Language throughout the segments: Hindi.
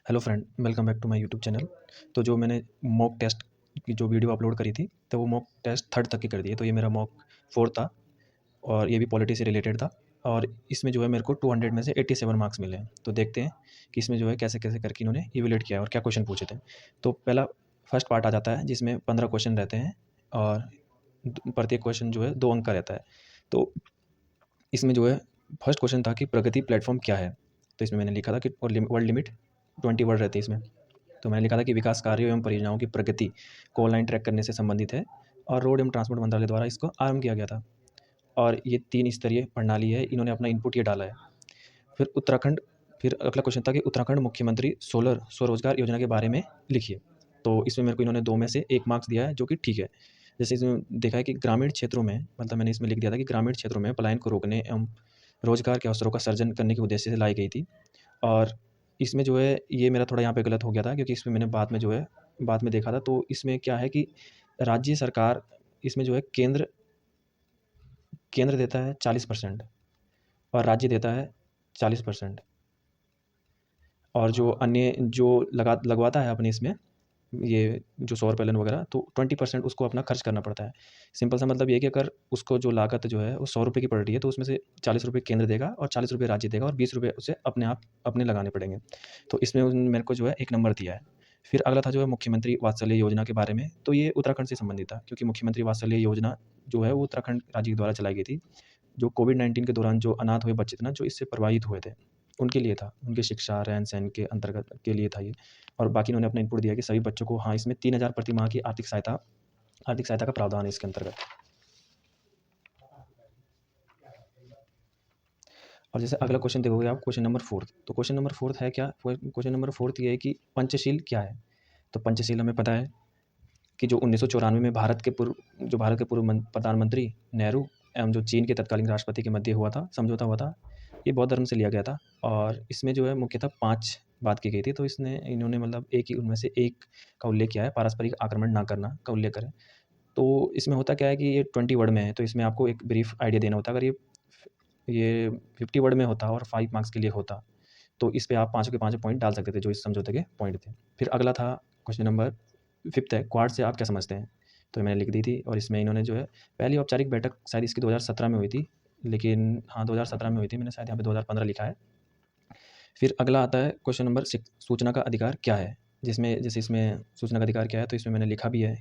Hello friend, welcome back to my YouTube channel. तो जो मैंने मॉक टेस्ट की जो वीडियो अपलोड करी थी, तो वो मॉक टेस्ट थर्ड तक की कर दी है। तो ये मेरा मॉक फोर्थ था और ये भी पॉलिटी से रिलेटेड था। और इसमें जो है मेरे को 200 में से 87 मार्क्स मिले हैं। तो देखते हैं कि इसमें जो है कैसे कैसे करके इन्होंने इवेल्यूएट किया है और क्या क्वेश्चन पूछे थे। तो पहला फर्स्ट पार्ट आ जाता है जिसमें 15 क्वेश्चन रहते हैं और प्रत्येक क्वेश्चन जो है 2 अंक का रहता है। तो इसमें जो है फर्स्ट क्वेश्चन था कि प्रगति प्लेटफॉर्म क्या है। तो इसमें मैंने लिखा था कि वर्ड लिमिट 20 वर्ड रहती है इसमें। तो मैंने लिखा था कि विकास कार्यों एवं परियोजनाओं की प्रगति को ऑनलाइन ट्रैक करने से संबंधित है और रोड एवं ट्रांसपोर्ट मंत्रालय द्वारा इसको आरंभ किया गया था। और ये 3 स्तरीय प्रणाली है, इन्होंने अपना इनपुट ये डाला है। फिर उत्तराखंड फिर अगला क्वेश्चन था कि उत्तराखंड मुख्यमंत्री सोलर स्वरोजगार योजना के बारे में लिखिए। तो इसमें मेरे को इन्होंने 2 में से 1 मार्क्स दिया है, जो कि ठीक है। जैसे इसमें देखा है कि ग्रामीण क्षेत्रों में, मतलब मैंने इसमें लिख दिया था कि ग्रामीण क्षेत्रों में पलायन को रोकने एवं रोजगार के अवसरों का सृजन करने के उद्देश्य से लाई गई थी। और इसमें जो है ये मेरा थोड़ा यहाँ पे गलत हो गया था, क्योंकि इसमें मैंने बाद में देखा था। तो इसमें क्या है कि राज्य सरकार, इसमें जो है केंद्र केंद्र देता है 40% और राज्य देता है 40%। और जो अन्य जो लगवाता है अपने इसमें, ये जो सौर पैनल वगैरह, तो 20% उसको अपना खर्च करना पड़ता है। सिंपल सा मतलब ये है कि अगर उसको जो लागत जो है वो 100 रुपये की पड़ रही है, तो उसमें से 40 रुपये केंद्र देगा और 40 रुपये राज्य देगा और 20 रुपये उसे अपने लगाने पड़ेंगे। तो इसमें मेरे को जो है 1 नंबर दिया है। फिर अगला था जो है मुख्यमंत्री वात्सल्य योजना के बारे में। तो ये उत्तराखंड से संबंधित था, क्योंकि मुख्यमंत्री वात्सल्य योजना जो है वो उत्तराखंड राज्य के द्वारा चलाई गई थी। जो कोविड-19 के दौरान जो अनाथ हुए बच्चे थे ना, जो इससे प्रभावित हुए थे, उनके लिए था। उनकी शिक्षा, रहन-सहन के अंतर्गत के लिए था ये। और बाकी इन्होंने अपना इनपुट दिया कि सभी बच्चों को, हाँ, इसमें 3000 प्रति माह की आर्थिक सहायता का प्रावधान है इसके अंतर्गत। और जैसे अगला क्वेश्चन देखोगे आप, क्वेश्चन नंबर 4। तो क्वेश्चन नंबर 4 है क्या? क्वेश्चन नंबर 4 ये है कि पंचशील क्या है? तो पंचशील हमें पता है कि जो 1994 में भारत के पूर्व प्रधानमंत्री नेहरू एवं जो चीन के तत्कालीन राष्ट्रपति के मध्य समझौता हुआ था, ये बौद्ध धर्म से लिया गया था। और इसमें जो है मुख्यतः 5 बात की गई थी। तो इन्होंने मतलब एक ही उनमें से एक का उल्लेख किया है, पारस्परिक आक्रमण ना करना का उल्लेख करें। तो इसमें होता क्या है कि ये 20 वर्ड में है, तो इसमें आपको एक ब्रीफ आइडिया देना होता है। अगर ये 50 वर्ड में होता और 5 मार्क्स के लिए होता, तो इस पे आप पाँचों के पाँचों पॉइंट डाल सकते थे, जो इस समझौते के पॉइंट थे। फिर अगला था क्वेश्चन नंबर 5 है, क्वाड से आप क्या समझते हैं? तो मैंने लिख दी थी। और इसमें इन्होंने जो है पहली औपचारिक बैठक शायद इसकी 2017 में हुई थी, लेकिन हाँ, 2017 में हुई थी। मैंने शायद यहाँ पे 2015 लिखा है। फिर अगला आता है क्वेश्चन नंबर 6, सूचना का अधिकार क्या है? जिसमें जैसे इसमें सूचना का अधिकार क्या है, तो इसमें मैंने लिखा भी है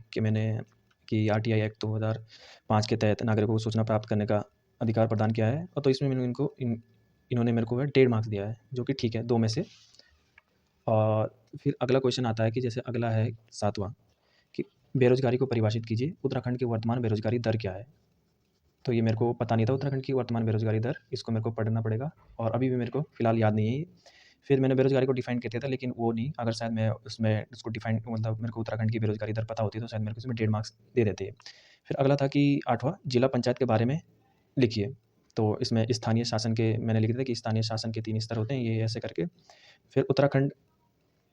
कि आरटीआई एक्ट 2005 के तहत नागरिकों को सूचना प्राप्त करने का अधिकार प्रदान किया है। और तो इसमें इन्होंने मेरे को 1.5 मार्क्स दिया है, जो कि ठीक है, 2 में से। और फिर अगला क्वेश्चन आता है कि जैसे अगला है 7वां, कि बेरोज़गारी को परिभाषित कीजिए। उत्तराखंड की वर्तमान बेरोज़गारी दर क्या है? तो ये मेरे को पता नहीं था, उत्तराखंड की वर्तमान बेरोज़गारी दर, इसको मेरे को पढ़ना पड़ेगा और अभी भी मेरे को फ़िलहाल याद नहीं है ये। फिर मैंने बेरोज़गारी को डिफ़ाइन किया था, लेकिन वो नहीं, अगर शायद मैं उसमें उसको डिफ़ाइन, मतलब मेरे को उत्तराखंड की बेरोज़गारी दर पता होती तो शायद मेरे को इसमें 1.5 मार्क्स दे देते। फिर अगला था कि 8वां, जिला पंचायत के बारे में लिखिए। तो इसमें स्थानीय शासन के मैंने लिख दिया था कि स्थानीय शासन के 3 स्तर होते हैं, ये ऐसे करके। फिर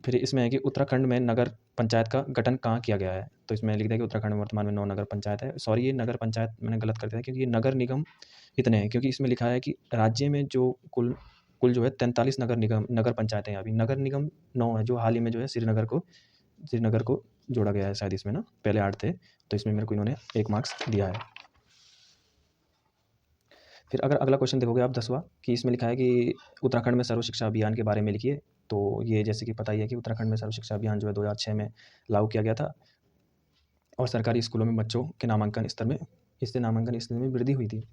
फिर इसमें है कि उत्तराखंड में नगर पंचायत का गठन कहाँ किया गया है? तो इसमें लिख दिया कि उत्तराखंड में वर्तमान में 9 नगर पंचायत है। सॉरी, ये नगर पंचायत मैंने गलत कर दिया, क्योंकि ये नगर निगम इतने हैं, क्योंकि इसमें लिखा है कि राज्य में जो कुल कुल जो है 43 नगर पंचायतें हैं अभी। नगर निगम 9 है, जो हाल ही में जो है श्रीनगर को जोड़ा गया है शायद इसमें ना, पहले 8 थे। तो इसमें मेरे को इन्होंने 1 मार्क्स दिया है। फिर अगर अगला क्वेश्चन देखोगे आप, 10वां, कि इसमें लिखा है कि उत्तराखंड में सर्व शिक्षा अभियान के बारे में लिखिए। तो ये जैसे कि पता ही है कि उत्तराखंड में सर्व शिक्षा अभियान जो है 2006 में लागू किया गया था और सरकारी स्कूलों में बच्चों के नामांकन स्तर में वृद्धि हुई थी।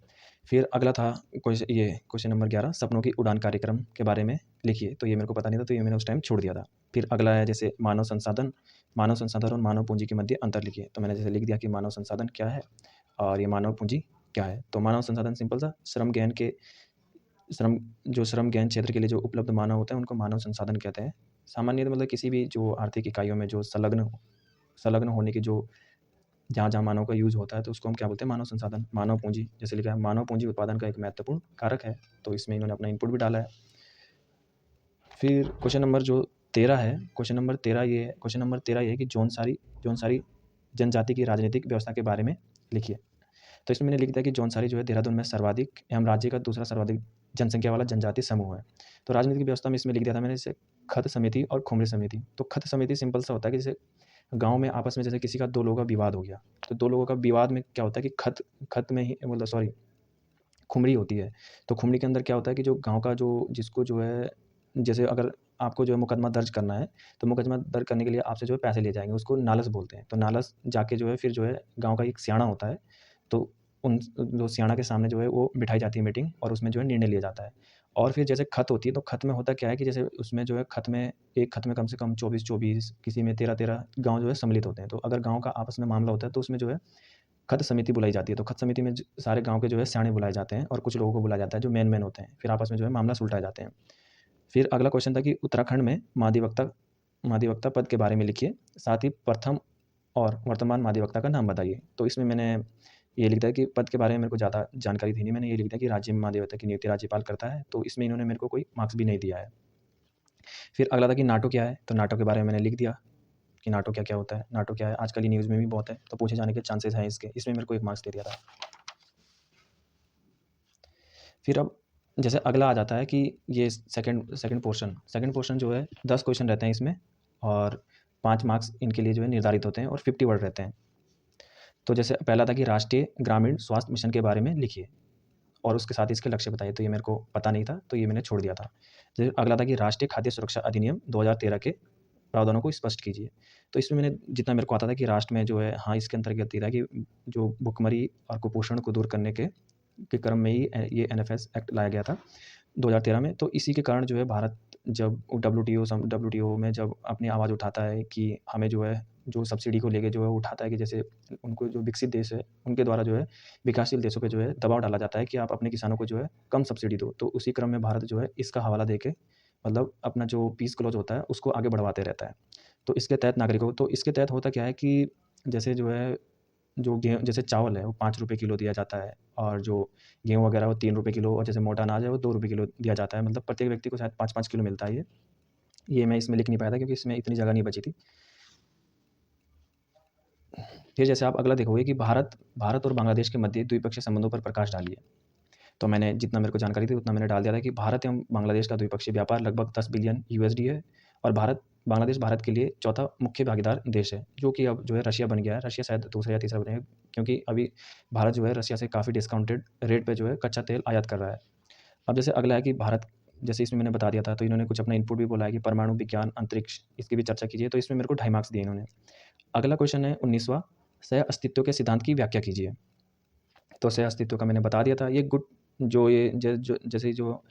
फिर अगला था क्वेश्चन नंबर 11, सपनों की उड़ान कार्यक्रम के बारे में लिखिए। तो ये मेरे को पता नहीं था, तो ये मैंने उस टाइम छोड़ दिया था। फिर अगला है जैसे मानव संसाधन और मानव पूंजी के मध्य अंतर लिखिए। तो मैंने जैसे लिख दिया कि मानव संसाधन क्या है और ये मानव पूंजी क्या है। तो मानव संसाधन सिंपल सा श्रम ज्ञान क्षेत्र के लिए जो उपलब्ध मानव होते हैं, उनको मानव संसाधन कहते हैं। सामान्यतः मतलब किसी भी जो आर्थिक इकाइयों में जो संलग्न होने की, जो जहाँ-जहाँ मानव का यूज़ होता है, तो उसको हम क्या बोलते हैं? मानव संसाधन। मानव पूँजी जैसे लिखा है, मानव पूँजी उत्पादन का एक महत्वपूर्ण कारक है। तो इसमें इन्होंने अपना इनपुट भी डाला है। फिर क्वेश्चन नंबर 13 ये है कि जौनसारी जनजाति की राजनीतिक व्यवस्था के बारे में लिखिए। तो इसमें मैंने लिख दिया कि जौनसारी जो है देहरादून में सर्वाधिक एवं राज्य का दूसरा सर्वाधिक जनसंख्या वाला जनजातीय समूह है। तो राजनीतिक व्यवस्था में इसमें लिख दिया था मैंने जैसे खत समिति और खुमरी समिति। तो खत समिति सिंपल सा होता है कि जैसे गाँव में आपस में जैसे किसी का 2 लोगों का विवाद हो गया, तो 2 लोगों का विवाद में क्या होता है कि खत में ही मतलब सॉरी खुमरी होती है। तो खुमरी के अंदर क्या होता है कि जो गाँव का जो जिसको जो है जैसे अगर आपको जो है मुकदमा दर्ज करना है, तो मुकदमा दर्ज करने के लिए आपसे जो है पैसे लिए जाएँगे, उसको नालस बोलते हैं। तो नालस जाके जो है फिर जो है गाँव का एक सियाणा होता है, तो उन जो सियाणा के सामने जो है वो बिठाई जाती है मीटिंग और उसमें जो है निर्णय लिया जाता है। और फिर जैसे खत होती है, तो खत में होता क्या है कि जैसे उसमें जो है एक खत में कम से कम 24-24 किसी में 13-13 गाँव जो है सम्मिलित होते हैं। तो अगर गाँव का आपस में मामला होता है, तो उसमें जो है खत समिति बुलाई जाती है। तो खत समिति में सारे गाँव के जो है सियाणे बुलाए जाते हैं और कुछ लोगों को बुलाया जाता है जो मेन होते हैं। फिर आपस में जो है मामला सुलझाए जाते हैं। फिर अगला क्वेश्चन था कि उत्तराखंड में महाधिवक्ता पद के बारे में लिखिए, साथ ही प्रथम और वर्तमान महाधिवक्ता का नाम बताइए। तो इसमें मैंने ये लिख दिया कि पद के बारे में मेरे को ज़्यादा जानकारी थी नहीं, मैंने ये लिख दिया कि राज्य में महाधिवक्ता की नियुक्ति राज्यपाल करता है, तो इसमें इन्होंने मेरे को कोई मार्क्स भी नहीं दिया है। फिर अगला था कि नाटो क्या है, तो नाटो के बारे में मैंने लिख दिया कि नाटो क्या-क्या होता है, नाटो क्या है, आजकल ये न्यूज़ में भी बहुत है, तो पूछे जाने के चांसेस हैं इसके, इसमें मेरे को 1 मार्क्स दे दिया था। फिर अब जैसे अगला आ जाता है कि ये सेकंड पोर्शन जो है 10 क्वेश्चन रहते हैं इसमें और 5 मार्क्स इनके लिए जो है निर्धारित होते हैं और 50 वर्ड रहते हैं। तो जैसे पहला था कि राष्ट्रीय ग्रामीण स्वास्थ्य मिशन के बारे में लिखिए और उसके साथ ही इसके लक्ष्य बताइए, तो ये मेरे को पता नहीं था, तो ये मैंने छोड़ दिया था। फिर अगला था कि राष्ट्रीय खाद्य सुरक्षा अधिनियम 2013 के प्रावधानों को स्पष्ट कीजिए। तो इसमें मैंने जितना मेरे को आता था कि राष्ट्र में जो है हाँ, इसके अंतर्गत ये था कि जो भुखमरी और कुपोषण को दूर करने के क्रम में ही ये एनएफएस एक्ट लाया गया था 2013 में। तो इसी के कारण जो है भारत जब डब्ल्यूटीओ में जब अपनी आवाज़ उठाता है कि हमें जो है जो सब्सिडी को लेके जो है उठाता है कि जैसे उनको जो विकसित देश है उनके द्वारा जो है विकासशील देशों पे जो है दबाव डाला जाता है कि आप अपने किसानों को जो है कम सब्सिडी दो। तो उसी क्रम में भारत जो है इसका हवाला देके मतलब अपना जो पीस क्लॉज होता है उसको आगे बढ़वाते रहता है। तो इसके तहत नागरिकों तो इसके तहत होता क्या है कि जैसे जो है जो गेहूँ जैसे चावल है वो ₹5 किलो दिया जाता है और जो गेहूँ वगैरह वो ₹3 किलो और जैसे मोटा अनाज है वो ₹2 किलो दिया जाता है। मतलब प्रत्येक व्यक्ति को शायद 5-5 किलो मिलता है ये। ये मैं इसमें लिख नहीं पाया था क्योंकि इसमें इतनी जगह नहीं बची थी। फिर जैसे आप अगला देखोगे कि भारत और बांग्लादेश के मध्य द्विपक्षीय संबंधों पर प्रकाश डालिए। तो मैंने जितना मेरे को जानकारी थी उतना मैंने डाल दिया था कि भारत एवं बांग्लादेश का द्विपक्षीय व्यापार लगभग 10 बिलियन यूएसडी है और बांग्लादेश भारत के लिए चौथा मुख्य भागीदार देश है, जो कि अब जो है रशिया बन गया है। रशिया शायद दूसरा या तीसरा बनेगा क्योंकि अभी भारत जो है रशिया से काफ़ी डिस्काउंटेड रेट पे जो है कच्चा तेल आयात कर रहा है। अब जैसे अगला है कि भारत जैसे इसमें मैंने बता दिया था, तो इन्होंने कुछ अपना इनपुट भी बोला है कि परमाणु विज्ञान, अंतरिक्ष इसकी भी चर्चा कीजिए, तो इसमें मेरे को 2.5 मार्क्स दिए इन्होंने। अगला क्वेश्चन है 19वां सह-अस्तित्व के सिद्धांत की व्याख्या कीजिए। तो सह-अस्तित्व का मैंने बता दिया था। ये गुड जो ये ज जो जैसे जो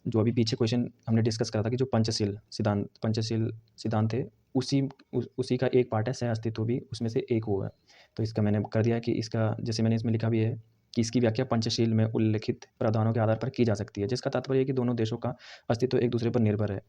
जो अभी पीछे क्वेश्चन हमने डिस्कस करा था कि जो पंचशील सिद्धांत थे, उसी का एक पार्ट है सह-अस्तित्व भी उसमें से एक वो है। तो इसका मैंने कर दिया है कि इसका जैसे मैंने इसमें लिखा भी है कि इसकी व्याख्या पंचशील में उल्लिखित प्रावधानों के आधार पर की जा सकती है, जिसका तात्पर्य है कि दोनों देशों का अस्तित्व एक दूसरे पर निर्भर है।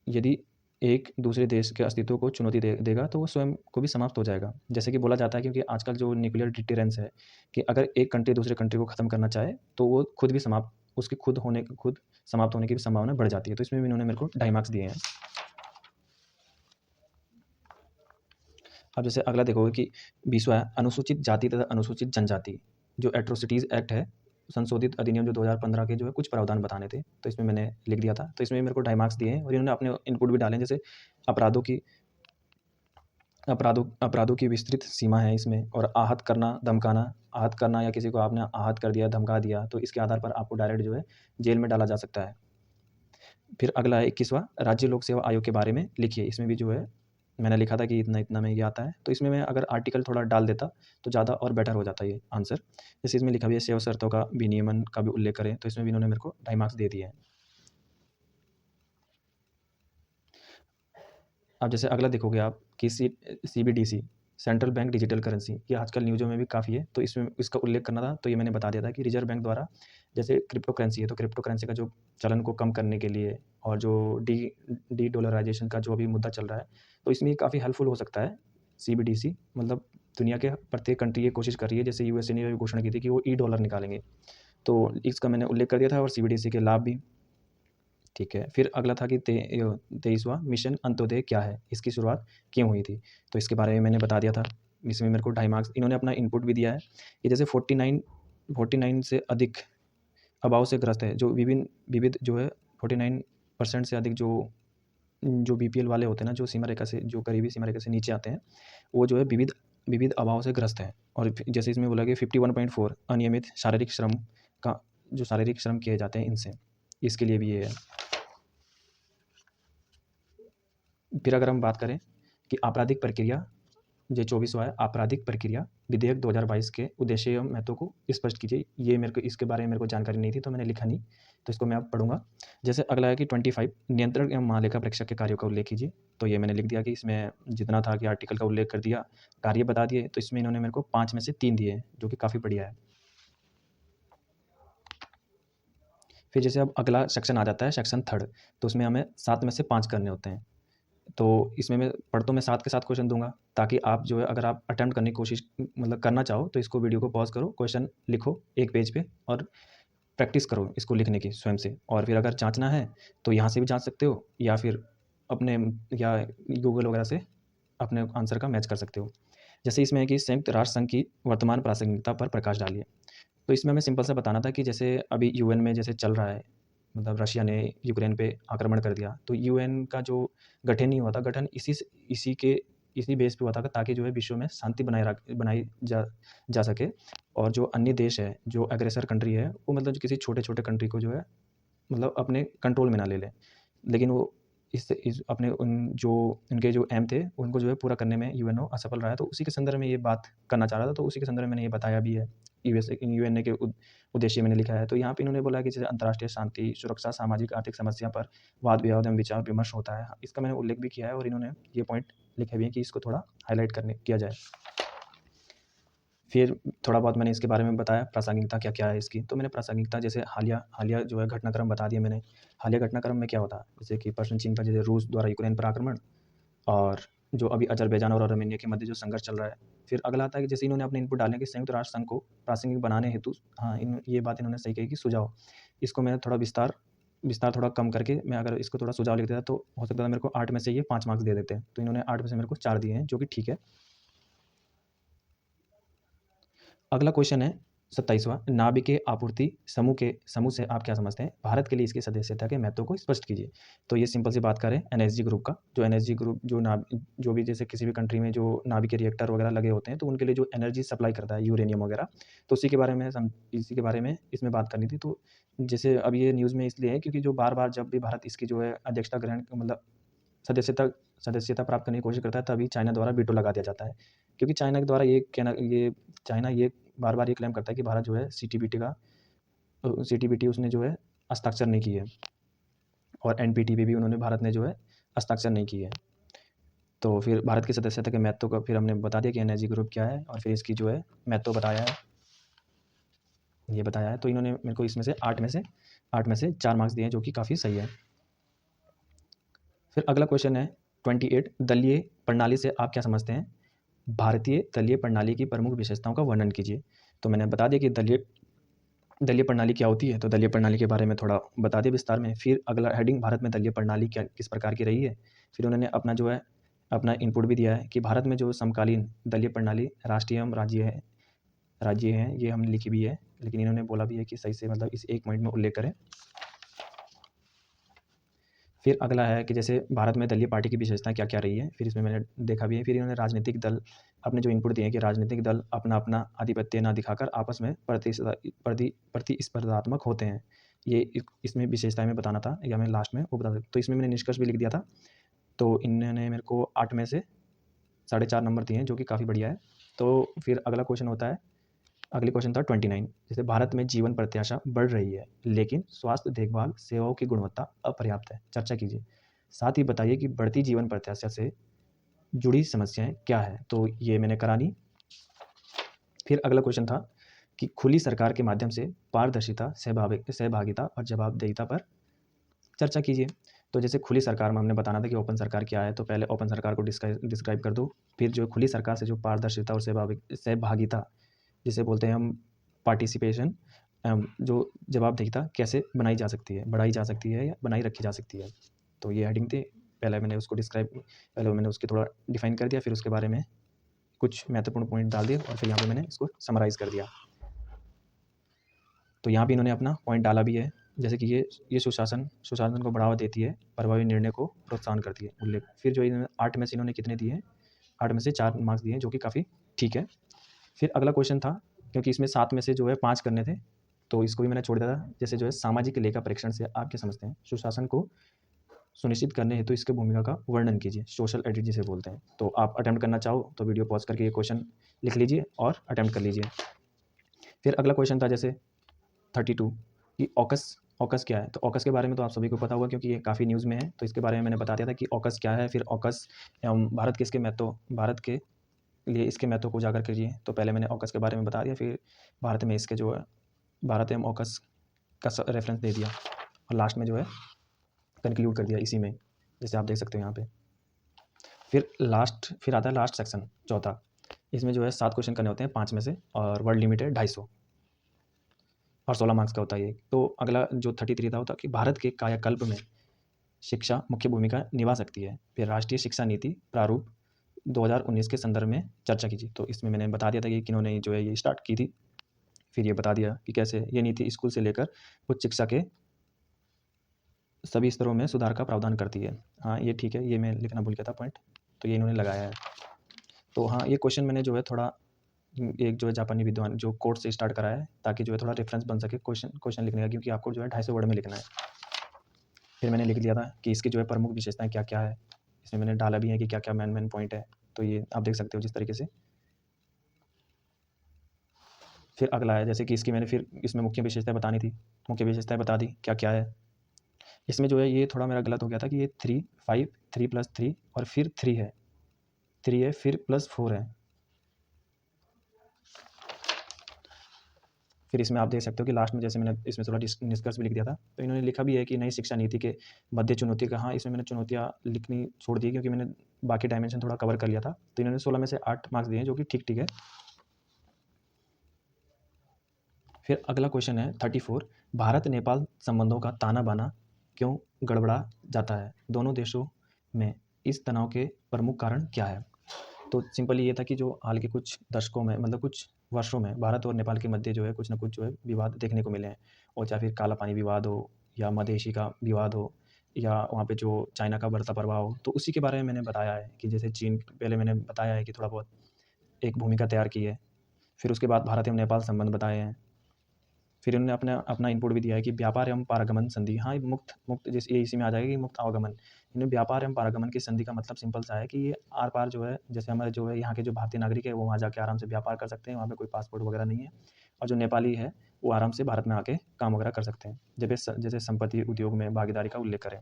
यदि एक दूसरे देश के अस्तित्व को चुनौती देगा तो वो स्वयं को भी समाप्त हो जाएगा। जैसे कि बोला जाता है क्योंकि आजकल जो न्यूक्लियर डिटरेंस है कि अगर एक कंट्री दूसरे कंट्री को ख़त्म करना चाहे, तो वो खुद समाप्त होने की भी संभावना बढ़ जाती है। तो इसमें भी इन्होंने मेरे को 2.5 मार्क्स दिए हैं। अब जैसे अगला देखोगे कि 20वां है अनुसूचित जाति तथा अनुसूचित जनजाति जो एट्रोसिटीज़ एक्ट है, संशोधित अधिनियम जो 2015 के जो है कुछ प्रावधान बताने थे, तो इसमें मैंने लिख दिया था। तो इसमें मेरे को 2.5 मार्क्स दिए हैं और इन्होंने अपने इनपुट भी डाले हैं, जैसे अपराधों की अपराधों की विस्तृत सीमा है इसमें और आहत करना या किसी को आपने आहत कर दिया, धमका दिया, तो इसके आधार पर आपको डायरेक्ट जो है जेल में डाला जा सकता है। फिर अगला है 21वां राज्य लोक सेवा आयोग के बारे में लिखिए। इसमें भी जो है मैंने लिखा था कि इतना में ये आता है, तो इसमें मैं अगर आर्टिकल थोड़ा डाल देता तो ज़्यादा और बेटर हो जाता ये आंसर। जैसे इसमें लिखा भी है सेवा शर्तों का विनियमन का भी उल्लेख करें, तो इसमें भी इन्होंने मेरे को 2.5 मार्क्स दे दिए हैं। अब जैसे अगला देखोगे आप कि CBDC central bank digital currency, ये आजकल न्यूज़ों में भी काफ़ी है, तो इसमें इसका उल्लेख करना था, तो ये मैंने बता दिया था कि रिजर्व बैंक द्वारा जैसे क्रिप्टो करेंसी है, तो क्रिप्टो करेंसी का जो चलन को कम करने के लिए और जो डी डॉलराइजेशन का जो अभी मुद्दा चल रहा है, तो इसमें काफ़ी हेल्पफुल हो सकता है सीबीडीसी। मतलब दुनिया के प्रत्येक कंट्री ये कोशिश कर रही है, जैसे यूएसए ने घोषणा की थी कि वो ई डॉलर निकालेंगे, तो इसका मैंने उल्लेख कर दिया था और सीबीडीसी के लाभ भी। ठीक है, फिर अगला था कि 23वां मिशन अंत्योदय क्या है? इसकी शुरुआत क्यों हुई थी? तो इसके बारे में मैंने बता दिया था। इसमें मेरे को 2.5 मार्क्स इन्होंने अपना इनपुट भी दिया है कि जैसे 49 से अधिक अभाव से ग्रस्त है, जो विविध जो है 49% से अधिक जो बीपीएल वाले होते हैं ना, जो सीमा रेखा से, जो गरीबी सीमा रेखा से नीचे आते हैं, वो जो है विविध विविध अभाव से ग्रस्त हैं। और जैसे इसमें बोला कि 51.4 अनियमित शारीरिक श्रम का, जो शारीरिक श्रम किए जाते हैं इनसे, इसके लिए भी ये है। फिर अगर हम बात करें कि आपराधिक प्रक्रिया, जो 24वां है, आपराधिक प्रक्रिया विधेयक 2022 के उद्देश्य एवं महत्व को स्पष्ट कीजिए। ये मेरे को इसके बारे में मेरे को जानकारी नहीं थी, तो मैंने लिखा नहीं, तो इसको मैं अब पढ़ूंगा। जैसे अगला है कि 25 नियंत्रण एवं महालेखा परीक्षक के कार्यों का उल्लेख कीजिए। तो ये मैंने लिख दिया कि इसमें जितना था कि आर्टिकल का उल्लेख कर दिया, कार्य बता दिए। तो इसमें इन्होंने मेरे को 5 में से 3 दिए हैं, जो कि काफ़ी बढ़िया है। फिर जैसे अब अगला सेक्शन आ जाता है, सेक्शन 3, तो उसमें हमें 7 में से 5 करने होते हैं। तो इसमें मैं पढ़ तो मैं 7 के 7 क्वेश्चन दूंगा, ताकि आप जो है, अगर आप अटेम्प्ट करने की कोशिश मतलब करना चाहो, तो इसको वीडियो को पॉज करो, क्वेश्चन लिखो एक पेज पे और प्रैक्टिस करो इसको लिखने की स्वयं से। और फिर अगर जांचना है तो यहाँ से भी जांच सकते हो, या फिर अपने या गूगल वगैरह से अपने आंसर का मैच कर सकते हो। जैसे इसमें है कि संयुक्त राष्ट्र संघ की वर्तमान प्रासंगिकता पर प्रकाश डालिए। तो इसमें हमें सिंपल सा बताना था कि जैसे अभी यूएन में जैसे चल रहा है, मतलब रशिया ने यूक्रेन पे आक्रमण कर दिया, तो यूएन का जो गठन नहीं हुआ था, गठन इसी बेस पे हुआ था, ताकि जो है विश्व में शांति बनाई जा सके। और जो अन्य देश है, जो एग्रेसर कंट्री है, वो मतलब जो किसी छोटे छोटे कंट्री को जो है मतलब अपने कंट्रोल में ना ले लें। लेकिन वो इस अपने जो उनके जो एम थे, उनको जो है पूरा करने में यूएनओ असफल रहा है। तो उसी के संदर्भ में ये बात करना चाह रहा था, तो उसी के संदर्भ में मैंने ये बताया भी है। यूएनए के उद्देश्य मैंने लिखा है। तो यहाँ पे इन्होंने बोला कि जैसे अंतर्राष्ट्रीय शांति, सुरक्षा, सामाजिक आर्थिक समस्या पर वाद विवाद एवं विचार विमर्श होता है, इसका मैंने उल्लेख भी किया है, और इन्होंने ये पॉइंट लिखे भी हैं कि इसको थोड़ा हाईलाइट किया जाए। फिर थोड़ा बहुत मैंने इसके बारे में बताया, प्रासंगिकता क्या क्या है इसकी। तो मैंने प्रासंगिकता जैसे हालिया जो है घटनाक्रम बता दिया मैंने। हालिया घटनाक्रम में क्या होता है, जैसे कि पश्चिम चीन पर जैसे रूस द्वारा यूक्रेन पर आक्रमण, और जो अभी अजरबैजान और आर्मेनिया के मध्य जो संघर्ष चल रहा है। फिर अगला आता है कि जैसे इन्होंने अपने इनपुट डाले कि संयुक्त राष्ट्र संघ को प्रासंगिक बनाने हेतु, हाँ, ये बात इन्होंने सही कही कि सुझाव। इसको मैं थोड़ा विस्तार थोड़ा कम करके, मैं अगर इसको थोड़ा सुझाव लिख देता तो हो सकता था मेरे को 8 में से ये 5 मार्क्स दे देते हैं। तो इन्होंने 8 में से मेरे को 4 दिए हैं, जो कि ठीक है। अगला क्वेश्चन है 27वां, नाभिकीय आपूर्ति समूह से आप क्या समझते हैं? भारत के लिए इसकी सदस्यता के महत्व को स्पष्ट कीजिए। तो ये सिंपल सी बात करें एनएसजी ग्रुप का, जो एनएसजी ग्रुप जो भी जैसे किसी भी कंट्री में जो नाभिकीय रिएक्टर वगैरह लगे होते हैं, तो उनके लिए जो एनर्जी सप्लाई करता है, यूरेनियम वगैरह, तो इसी के बारे में इसमें बात करनी थी। तो जैसे अब ये न्यूज़ में इसलिए है क्योंकि जो बार-बार जब भी भारत इसकी जो है अध्यक्षता ग्रहण मतलब सदस्यता सदस्यता प्राप्त करने की कोशिश करता है, तभी चाइना द्वारा वीटो लगा दिया जाता है। क्योंकि चाइना के द्वारा चाइना ये बार-बार ये क्लेम करता है कि भारत जो है सीटीबीटी उसने जो है हस्ताक्षर नहीं की है, और एनपीटी पे भी उन्होंने भारत ने जो है हस्ताक्षर नहीं की है। तो फिर भारत की सदस्यता के महत्व का फिर हमने बता दिया कि एनर्जी ग्रुप क्या है, और फिर इसकी जो है महत्व बताया है, ये बताया है। तो इन्होंने मेरे को इसमें से 8 में से 4 मार्क्स दिए हैं, जो कि काफ़ी सही है। फिर अगला क्वेश्चन है 28, दलीय प्रणाली से आप क्या समझते हैं? भारतीय दलीय प्रणाली की प्रमुख विशेषताओं का वर्णन कीजिए। तो मैंने बता दिया कि दलीय प्रणाली क्या होती है, तो दलीय प्रणाली के बारे में थोड़ा बता दिया विस्तार में। फिर अगला हेडिंग, भारत में दलीय प्रणाली किस प्रकार की रही है। फिर उन्होंने अपना जो है अपना इनपुट भी दिया है कि भारत में जो समकालीन दलीय प्रणाली राष्ट्रीय एवं राज्य है, ये हमने लिखी भी है, लेकिन इन्होंने बोला भी है कि सही से मतलब इस एक पॉइंट में उल्लेख करें। फिर अगला है कि जैसे भारत में दलीय पार्टी की विशेषताएं क्या क्या रही है, फिर इसमें मैंने देखा भी है। फिर इन्होंने राजनीतिक दल अपने जो इनपुट दिए हैं कि राजनीतिक दल अपना अपना आधिपत्य ना दिखाकर आपस में प्रतिस्पर्धात्मक होते हैं। ये इसमें विशेषताएं में बताना था, या मैं लास्ट में वो बता सकता। तो इसमें मैंने निष्कर्ष भी लिख दिया था। तो इन्होंने मेरे को 8 में से 4.5 नंबर दिए हैं, जो कि काफ़ी बढ़िया है। तो फिर अगला क्वेश्चन होता है, अगली क्वेश्चन था 29, जैसे भारत में जीवन प्रत्याशा बढ़ रही है, लेकिन स्वास्थ्य देखभाल सेवाओं की गुणवत्ता अपर्याप्त है, चर्चा कीजिए। साथ ही बताइए कि बढ़ती जीवन प्रत्याशा से जुड़ी समस्याएं क्या है। तो ये मैंने करा दी। फिर अगला क्वेश्चन था कि खुली सरकार के माध्यम से पारदर्शिता, सहभागिता और जवाबदेहिता पर चर्चा कीजिए। तो जैसे खुली सरकार में हमने बताना था कि ओपन सरकार क्या है, तो पहले ओपन सरकार को डिस्क्राइब कर दो। फिर जो खुली सरकार से जो पारदर्शिता और सहभागिता जिसे बोलते हैं हम पार्टिसिपेशन, जो जवाबदेहिता कैसे बढ़ाई जा सकती है या बनाई रखी जा सकती है। तो ये हेडिंग थी। पहले मैंने उसके थोड़ा डिफाइन कर दिया, फिर उसके बारे में कुछ महत्वपूर्ण पॉइंट डाल दिए, और फिर यहाँ पे मैंने इसको समराइज़ कर दिया। तो यहाँ पे इन्होंने अपना पॉइंट डाला भी है, जैसे कि ये सुशासन को बढ़ावा देती है, प्रभावी निर्णय को प्रोत्साहन करती है, उल्लेख। फिर जो इन्होंने 8 में से इन्होंने कितने दिए हैं, 8 में से 4 मार्क्स दिए हैं, जो कि काफ़ी ठीक है। फिर अगला क्वेश्चन था, क्योंकि इसमें 7 में से जो है 5 करने थे, तो इसको भी मैंने छोड़ दिया था। जैसे जो है सामाजिक लेखा परीक्षण से आप क्या समझते हैं? सुशासन को सुनिश्चित करने हेतु इसके भूमिका का वर्णन कीजिए, सोशल ऑडिट जिसे बोलते हैं। तो आप अटेम्प्ट करना चाहो तो वीडियो पॉज करके ये क्वेश्चन लिख लीजिए और अटेम्प्ट कर लीजिए। फिर अगला क्वेश्चन था जैसे 32 कि ऑकस क्या है? तो ऑकस के बारे में तो आप सभी को पता होगा, क्योंकि ये काफ़ी न्यूज़ में है, तो इसके बारे में मैंने बता दिया था कि ऑकस क्या है। फिर ऑकस एवं भारत के लिए इसके महत्व को उजागर कीजिए। तो पहले मैंने ऑकस के बारे में बता दिया, फिर भारत में इसके जो है भारत एवं ऑकस का रेफरेंस दे दिया, और लास्ट में जो है कंक्लूड कर दिया इसी में, जैसे आप देख सकते हो यहाँ पे। फिर आता है लास्ट सेक्शन, चौथा। इसमें जो है 7 क्वेश्चन करने होते हैं 5 में से, और वर्ड लिमिट है 250 और 16 मार्क्स का होता है ये। तो अगला जो 33 था होता कि भारत के कायाकल्प में शिक्षा मुख्य भूमिका निभा सकती है। फिर राष्ट्रीय शिक्षा नीति प्रारूप 2019 के संदर्भ में चर्चा कीजिए। तो इसमें मैंने बता दिया था कि किन्होंने जो है ये स्टार्ट की थी। फिर ये बता दिया कि कैसे ये नीति स्कूल से लेकर उच्च शिक्षा के सभी स्तरों में सुधार का प्रावधान करती है। हाँ, ये ठीक है, ये मैं लिखना भूल गया था पॉइंट, तो ये इन्होंने लगाया है। तो हाँ, ये क्वेश्चन मैंने जो है थोड़ा एक जो है जापानी विद्वान जो कोर्ट से स्टार्ट करा है, ताकि जो है थोड़ा रेफरेंस बन सके क्वेश्चन लिखने का, क्योंकि आपको जो है 250 वर्ड में लिखना है। फिर मैंने लिख दिया था कि इसकी जो है प्रमुख विशेषताएं क्या क्या है। इसमें मैंने डाला भी है कि क्या क्या मेन पॉइंट है, तो ये आप देख सकते हो जिस तरीके से। फिर अगला है जैसे कि इसकी मैंने फिर इसमें मुख्य विशेषताएं बतानी थी, मुख्य विशेषताएं बता दी क्या क्या है। इसमें जो है ये थोड़ा मेरा गलत हो गया था कि ये 3 5 3 + 3 और फिर 3 है, 3 है फिर +4 है। फिर इसमें आप देख सकते हो कि लास्ट में जैसे मैंने इसमें थोड़ा निष्कर्ष भी लिख दिया था, तो इन्होंने लिखा भी है कि नई शिक्षा नीति के मध्य चुनौती का। हाँ, इसमें मैंने चुनौतियाँ लिखनी छोड़ दी, क्योंकि मैंने बाकी डायमेंशन थोड़ा कवर कर लिया था। तो इन्होंने 16 में से 8 मार्क्स दिए हैं, जो कि ठीक है। फिर अगला क्वेश्चन है 34, भारत नेपाल संबंधों का ताना बाना क्यों गड़बड़ा जाता है? दोनों देशों में इस तनाव के प्रमुख कारण क्या है? तो सिंपली ये था कि जो हाल के कुछ दशकों में, मतलब कुछ वर्षों में, भारत और नेपाल के मध्य जो है कुछ ना कुछ जो है विवाद देखने को मिले हैं, और चाहे फिर काला पानी विवाद हो, या मधेशी का विवाद हो, या वहाँ पे जो चाइना का बढ़ता प्रभाव हो। तो उसी के बारे में मैंने बताया है कि जैसे चीन, पहले मैंने बताया है कि थोड़ा बहुत एक भूमिका तैयार की है। फिर उसके बाद भारत एवं नेपाल संबंध बताए हैं। फिर उन्होंने अपना अपना इनपुट भी दिया है कि व्यापार एवं पारगमन संधि। हाँ, ये मुक्त जैसे ये इसी में आ जाएगा कि मुक्त आवागमन। इन्हें व्यापार एवं पारगमन की संधि का मतलब सिंपल सा है कि ये आर पार जो है, जैसे हमारे जो है यहाँ के जो भारतीय नागरिक है वो वहाँ जाके आराम से व्यापार कर सकते हैं, वहाँ पे कोई पासपोर्ट वगैरह नहीं है। और जो नेपाली है वो आराम से भारत में आके काम वगैरह कर सकते हैं, जैसे संपत्ति उद्योग में भागीदारी का उल्लेख करें।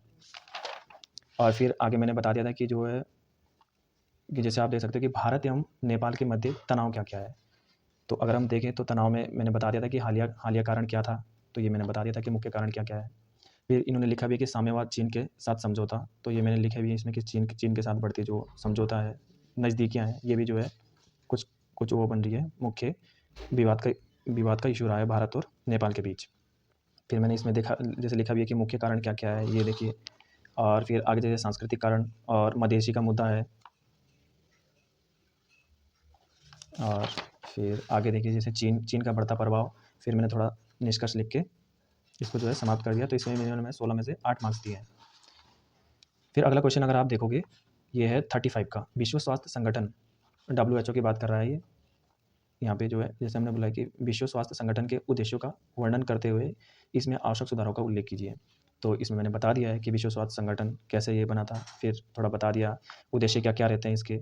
और फिर आगे मैंने बता दिया था कि जो है कि जैसे आप देख सकते हो कि भारत एवं नेपाल के मध्य तनाव क्या क्या है। तो अगर हम देखें तो तनाव में मैंने बता दिया था कि हालिया कारण क्या था, तो ये मैंने बता दिया था कि मुख्य कारण क्या क्या है। फिर इन्होंने लिखा भी है कि साम्यवाद चीन के साथ समझौता, तो ये मैंने लिखा भी है इसमें कि चीन के साथ बढ़ती जो समझौता है, नज़दीकियाँ हैं, ये भी जो है कुछ कुछ वो बन रही है, मुख्य विवाद का इशू रहा है भारत और नेपाल के बीच। फिर मैंने इसमें देखा, जैसे लिखा भी है कि मुख्य कारण क्या क्या है, ये देखिए। और फिर आगे जैसे सांस्कृतिक कारण और मधेशी का मुद्दा है। और फिर आगे देखिए जैसे चीन का बढ़ता प्रभाव। फिर मैंने थोड़ा निष्कर्ष लिख के इसको जो है समाप्त कर दिया। तो इसमें मैंने 16 में से 8 मार्क्स दिए हैं। फिर अगला क्वेश्चन अगर आप देखोगे, ये है 35 का। विश्व स्वास्थ्य संगठन WHO की बात कर रहा है ये। यहाँ पे जो है जैसे हमने बोला कि विश्व स्वास्थ्य संगठन के उद्देश्यों का वर्णन करते हुए इसमें आवश्यक सुधारों का उल्लेख कीजिए। तो इसमें मैंने बता दिया है कि विश्व स्वास्थ्य संगठन कैसे ये बना था। फिर थोड़ा बता दिया उद्देश्य क्या क्या रहते हैं इसके।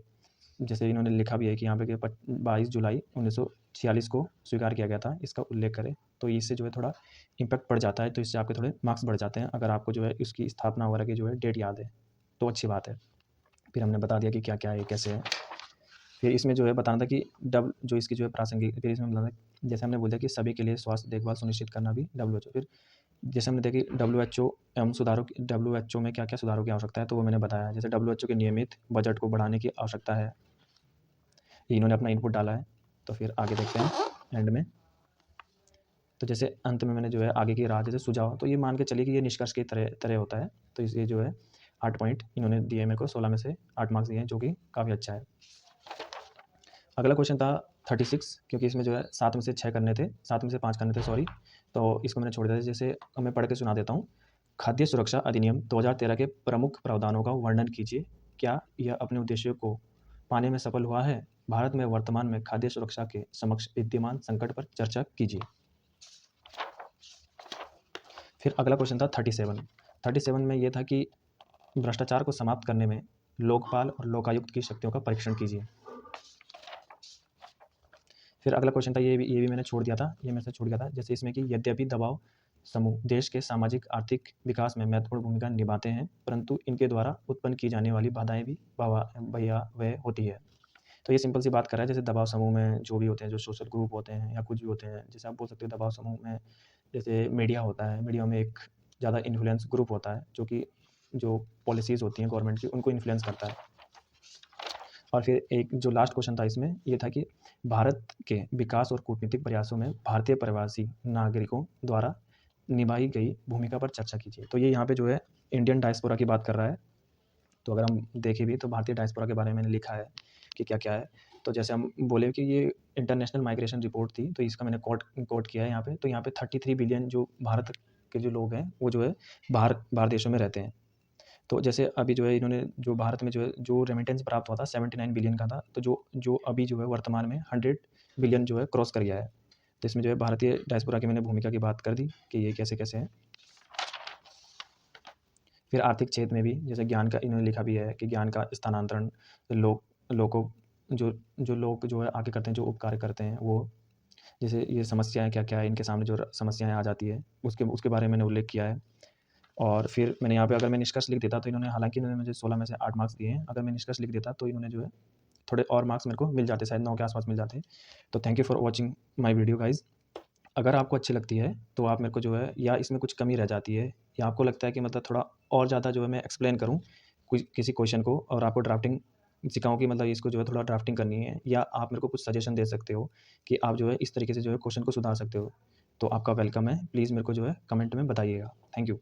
जैसे इन्होंने लिखा भी है कि यहाँ पे कि 22 जुलाई 1946 को स्वीकार किया गया था, इसका उल्लेख करें। तो इससे जो है थोड़ा इम्पैक्ट पड़ जाता है, तो इससे आपके थोड़े मार्क्स बढ़ जाते हैं अगर आपको जो है इसकी स्थापना वगैरह की जो है डेट याद है, तो अच्छी बात है। फिर हमने बता दिया कि क्या क्या है, कैसे है। फिर इसमें जो है बताना था कि जो इसकी जो है प्रासंगिक। फिर इसमें बताना, जैसे हमने बोला कि सभी के लिए स्वास्थ्य देखभाल सुनिश्चित करना भी WHO। फिर जैसे हमने देखी WHO एवं WHO में क्या क्या सुधारों की आवश्यकता है, तो वो मैंने बताया। जैसे WHO के नियमित बजट को बढ़ाने की आवश्यकता है, इन्होंने अपना इनपुट डाला है। तो फिर आगे देखते हैं एंड में। तो जैसे अंत में मैंने जो है आगे की राह जैसे सुझाव, तो ये मान के चलिए कि ये निष्कर्ष की तरह होता है। तो ये जो है 8 पॉइंट इन्होंने दिए मेरे को, 16 में से 8 मार्क्स दिए हैं, जो कि काफ़ी अच्छा है। अगला क्वेश्चन था 36, क्योंकि इसमें जो है 7 में से 6 करने थे, 7 में से 5 करने थे, सॉरी। तो इसको मैंने छोड़ दिया था। जैसे अब मैं पढ़ के सुना देता हूँ। खाद्य सुरक्षा अधिनियम 2013 के प्रमुख प्रावधानों का वर्णन कीजिए। क्या यह अपने उद्देश्यों को पाने में सफल हुआ है? भारत में वर्तमान में खाद्य सुरक्षा के समक्ष विद्यमान संकट पर चर्चा कीजिए। फिर अगला क्वेश्चन था 37 में ये था कि भ्रष्टाचार को समाप्त करने में लोकपाल और लोकायुक्त की शक्तियों का परीक्षण कीजिए। फिर अगला क्वेश्चन था, ये भी मैंने छोड़ दिया था, ये मेरे से छूट गया था। जैसे इसमें कि यद्यपि दबाव समूह देश के सामाजिक आर्थिक विकास में महत्वपूर्ण भूमिका निभाते हैं, परंतु इनके द्वारा उत्पन्न की जाने वाली बाधाएं भी भयावह होती है। तो ये सिंपल सी बात कर रहा है। जैसे दबाव समूह में जो भी होते हैं, जो सोशल ग्रुप होते हैं या कुछ भी होते हैं, जैसे आप बोल सकते हो दबाव समूह में जैसे मीडिया होता है, मीडिया में एक ज़्यादा इन्फ्लुएंस ग्रुप होता है जो कि जो पॉलिसीज़ होती हैं गवर्नमेंट की, उनको इन्फ्लुएंस करता है। और फिर एक जो लास्ट क्वेश्चन था इसमें ये था कि भारत के विकास और कूटनीतिक प्रयासों में भारतीय प्रवासी नागरिकों द्वारा निभाई गई भूमिका पर चर्चा कीजिए। तो ये यहाँ पे जो है इंडियन डायस्पोरा की बात कर रहा है। तो अगर हम देखें भी तो भारतीय डायस्पोरा के बारे में मैंने लिखा है कि क्या-क्या है। तो जैसे हम बोले कि ये इंटरनेशनल माइग्रेशन रिपोर्ट थी, तो इसका मैंने कोट किया है यहाँ पे। तो यहाँ पे 33 बिलियन जो भारत के जो लोग हैं, वो जो है बाहर देशों में रहते हैं। तो जैसे अभी जो है इन्होंने जो भारत में जो है जो रेमिटेंस प्राप्त हुआ था 79 बिलियन का था। तो जो अभी जो है वर्तमान में 100 बिलियन जो है क्रॉस कर गया है। तो इसमें जो है भारतीय डायस्पोरा की मैंने भूमिका की बात कर दी कि ये कैसे-कैसे है। फिर आर्थिक क्षेत्र में भी जैसे ज्ञान का इन्होंने लिखा भी है कि ज्ञान का स्थानांतरण लोगों जो लोग जो है आगे करते हैं, जो उपकार करते हैं, वो जैसे ये समस्याएँ क्या-क्या है, इनके सामने जो समस्याएँ आ जाती है, उसके बारे में मैंने उल्लेख किया है। और फिर मैंने यहाँ पे अगर मैं निष्कर्ष लिख देता तो इन्होंने, हालाँकि इन्होंने मुझे 16 में से 8 मार्क्स दिए हैं। अगर मैं निष्कर्ष लिख देता तो इन्होंने जो है थोड़े और मार्क्स मेरे को मिल जाते, शायद 9 के आस-पास मिल जाते। तो thank you for watching my video guys. अगर आपको अच्छी लगती है तो आप मेरे को जो है, या इसमें कुछ कमी रह जाती है या आपको लगता है कि मतलब थोड़ा और ज़्यादा जो है मैं एक्सप्लेन करूँ किसी क्वेश्चन को, और आपको ड्राफ्टिंग सिखाऊँ कि मतलब इसको जो है थोड़ा ड्राफ्टिंग करनी है, या आप मेरे को कुछ सजेशन दे सकते हो कि आप जो है इस तरीके से जो है क्वेश्चन को सुधार सकते हो, तो आपका वेलकम है। प्लीज़ मेरे को जो है कमेंट में बताइएगा। Thank you.